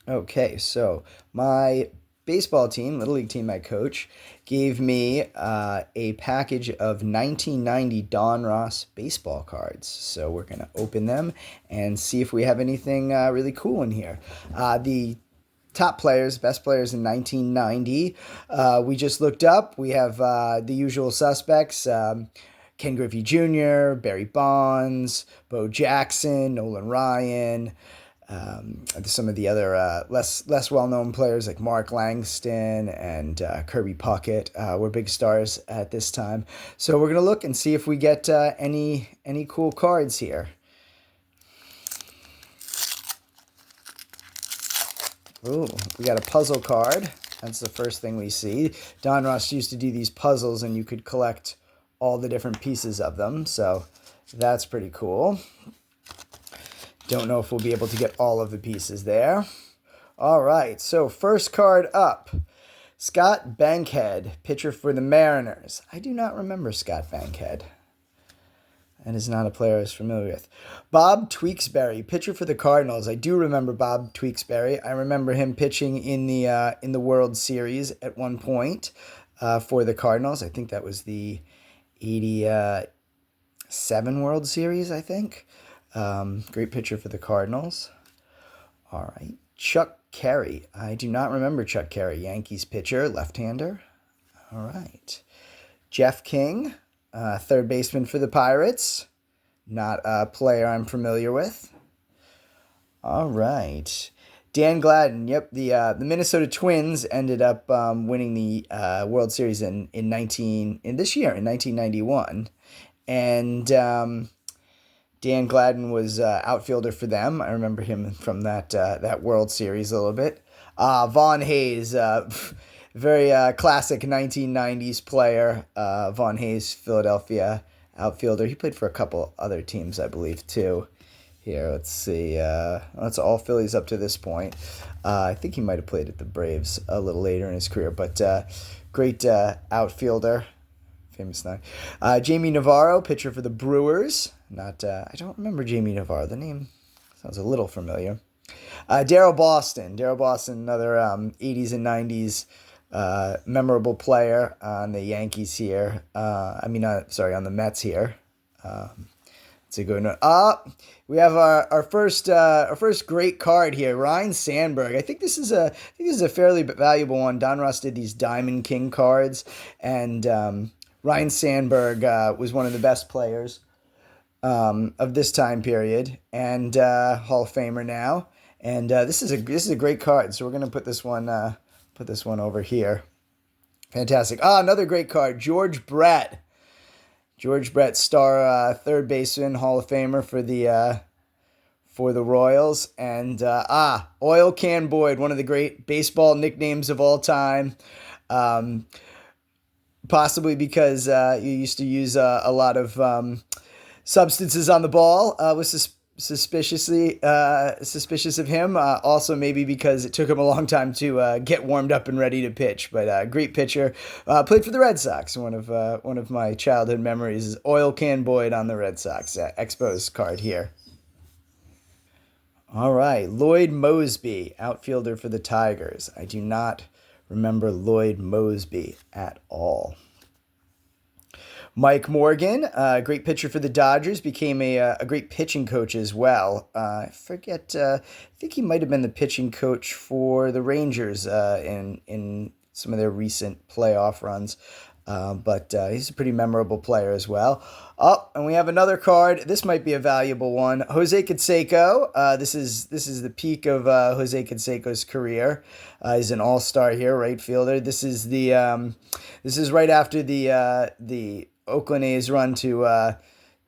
Okay, so my baseball team, little league team I coach, gave me a package of 1990 Donruss baseball cards. So we're gonna open them and see if we have anything really cool in here. The top players, best players in 1990. We just looked up. We have the usual suspects. Ken Griffey Jr., Barry Bonds, Bo Jackson, Nolan Ryan, some of the other less well known players like Mark Langston and Kirby Puckett were big stars at this time. So we're gonna look and see if we get any cool cards here. Ooh, we got a puzzle card. That's the first thing we see. Donruss used to do these puzzles, and you could collect all the different pieces of them. So that's pretty cool. Don't know if we'll be able to get all of the pieces there. All right, so first card up. Scott Bankhead, pitcher for the Mariners. I do not remember Scott Bankhead. And is not a player I was familiar with. Bob Tewksbury, pitcher for the Cardinals. I do remember Bob Tewksbury. I remember him pitching in the World Series at one point for the Cardinals. I think that was the '87 World Series, I think. Great pitcher for the Cardinals. All right. Chuck Carey. I do not remember Chuck Carey. Yankees pitcher, left-hander. All right. Jeff King, third baseman for the Pirates. Not a player I'm familiar with. All right. Dan Gladden. Yep, the Minnesota Twins ended up winning the World Series in this year in 1991, and Dan Gladden was outfielder for them. I remember him from that World Series a little bit. Vaughn Hayes, very classic 1990s player. Vaughn Hayes, Philadelphia outfielder. He played for a couple other teams, I believe, too. Here, let's see. That's all Phillies up to this point. I think he might have played at the Braves a little later in his career, but great outfielder. Famous nine. Jamie Navarro, pitcher for the Brewers. I don't remember Jamie Navarro. The name sounds a little familiar. Darryl Boston. Darryl Boston, another 80s and 90s memorable player on the Yankees here. Sorry, on the Mets here. It's a good one. We have our first great card here, Ryan Sandberg. I think this is a fairly valuable one. Donruss did these Diamond King cards, and Ryan Sandberg was one of the best players of this time period, and Hall of Famer now. And this is a great card. So we're gonna put this one over here. Fantastic. Another great card, George Brett. George Brett, star third baseman, Hall of Famer for the Royals, and Oil Can Boyd, one of the great baseball nicknames of all time. Possibly because you used to use a lot of substances on the ball. Was suspicious of him. Also, maybe because it took him a long time to get warmed up and ready to pitch. But great pitcher. Played for the Red Sox. One of my childhood memories is Oil Can Boyd on the Red Sox. Expos card here. All right, Lloyd Mosby, outfielder for the Tigers. I do not remember Lloyd Mosby at all. Mike Morgan, great pitcher for the Dodgers, became a great pitching coach as well. I forget, I think he might have been the pitching coach for the Rangers in some of their recent playoff runs. But he's a pretty memorable player as well. Oh, and we have another card. This might be a valuable one. Jose Canseco. This is the peak of Jose Canseco's career. He's an all-star here, right fielder. This is right after the Oakland A's run to the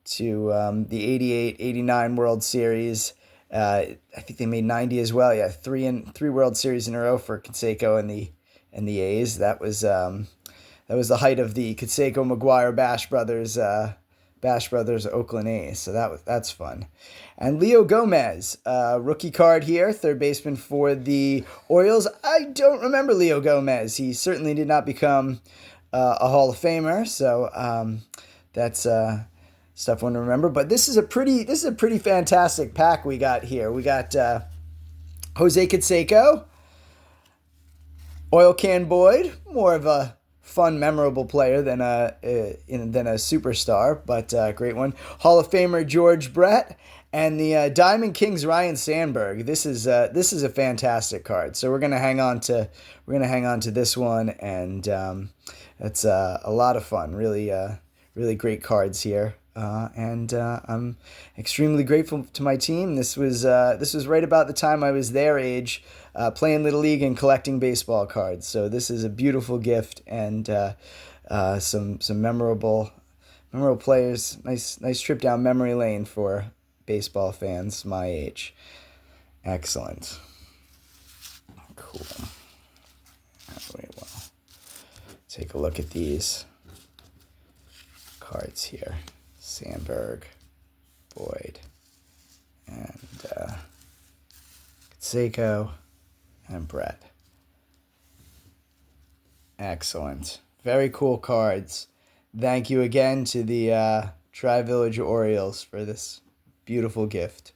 88-89 World Series. I think they made 90 as well. Yeah, three World Series in a row for Canseco and the A's. That was the height of the Canseco McGuire Bash Brothers Oakland A's. So that's fun. And Leo Gomez, rookie card here, third baseman for the Orioles. I don't remember Leo Gomez. He certainly did not become a Hall of Famer. So that's stuff one to remember. But this is a pretty fantastic pack we got here. We got Jose Canseco, Oil Can Boyd, more of a fun, memorable player than a superstar, but great one. Hall of Famer George Brett and the Diamond Kings Ryan Sandberg. This is a fantastic card. So we're gonna hang on to this one, and it's a lot of fun. Really great cards here. And I'm extremely grateful to my team. This was right about the time I was their age, playing Little League and collecting baseball cards. So this is a beautiful gift, and some memorable players. Nice trip down memory lane for baseball fans my age. Excellent. Cool. Wait, well, take a look at these cards here. Sandberg, Boyd, and Seiko, and Brett. Excellent. Very cool cards. Thank you again to the Tri-Village Orioles for this beautiful gift.